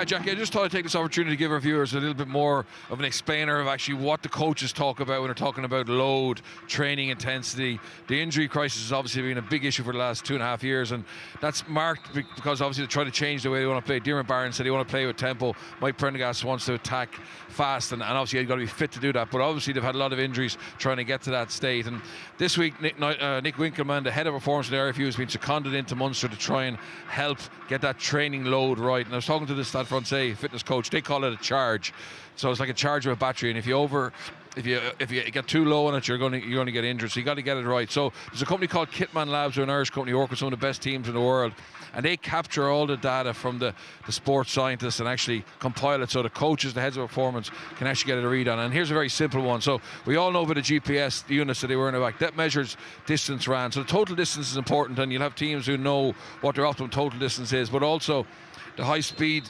Jackie, I just thought I'd take this opportunity to give our viewers a little bit more of an explainer of actually what the coaches talk about when they're talking about load, training intensity. The injury crisis has obviously been a big issue for the last 2.5 years, and that's marked because obviously they try to change the way they want to play. Diarmaid Barron said they want to play with tempo. Mike Prendergast wants to attack fast, and obviously you've got to be fit to do that. But obviously they've had a lot of injuries trying to get to that state. And this week, Nick Winkelman, the head of performance at the RFU, has been seconded into Munster to try and help get that training load right. And I was talking to the Stade Francais fitness coach. They call it a charge. So it's like a charge of a battery, and if you get too low on it, you're going to get injured. So you got to get it right. So there's a company called Kitman Labs, or an Irish company, who work with some of the best teams in the world, and they capture all the data from the sports scientists and actually compile it so the coaches, the heads of performance, can actually get a read on it. And here's a very simple one. So we all know about the GPS units that they were in the back. That measures distance ran. So the total distance is important, and you'll have teams who know what their optimum total distance is, but also the high speed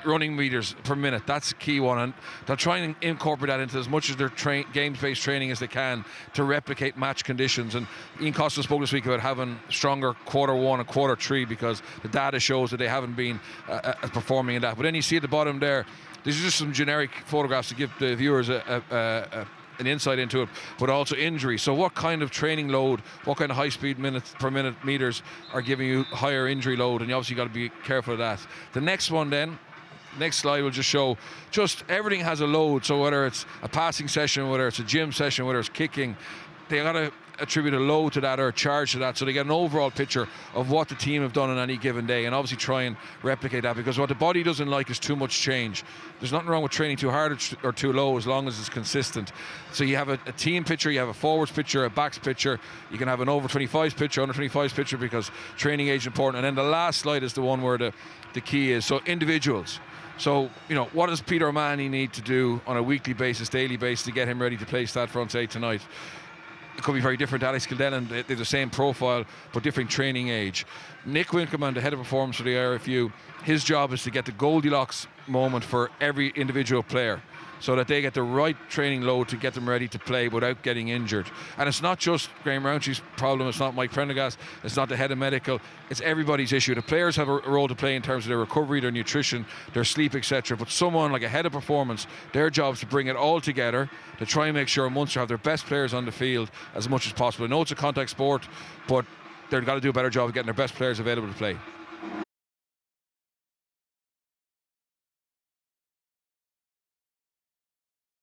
running meters per minute. That's a key one, and they'll try and incorporate that into as much of their games-based training as they can to replicate match conditions. And Ian Costa spoke this week about having stronger Q1 and Q3 because the data shows that they haven't been performing in that. But then you see at the bottom there, these are just some generic photographs to give the viewers an insight into it, but also injury. So what kind of training load, what kind of high speed minutes per minute meters are giving you higher injury load, and you obviously got to be careful of that. The next one then, next slide will just show just everything has a load. So whether it's a passing session, whether it's a gym session, whether it's kicking, they got to attribute a load to that or a charge to that, so they get an overall picture of what the team have done on any given day, and obviously try and replicate that, because what the body doesn't like is too much change. There's nothing wrong with training too hard or too low as long as it's consistent. So you have a team picture, you have a forwards picture, a backs picture, you can have an over 25s picture, under 25s picture, because training age is important. And then the last slide is the one where the key is. So individuals. So, what does Peter O'Mahony need to do on a weekly basis, daily basis, to get him ready to play Stade Francais tonight? It could be very different to Alex Kildellan. They're the same profile, but different training age. Nick Winkelman, the head of performance for the RFU, his job is to get the Goldilocks moment for every individual player, so that they get the right training load to get them ready to play without getting injured. And it's not just Graham Rountrey's problem, it's not Mike Prendergast, it's not the head of medical, it's everybody's issue. The players have a role to play in terms of their recovery, their nutrition, their sleep, etc. But someone like a head of performance, their job is to bring it all together to try and make sure Munster have their best players on the field as much as possible. I know it's a contact sport, but they've got to do a better job of getting their best players available to play.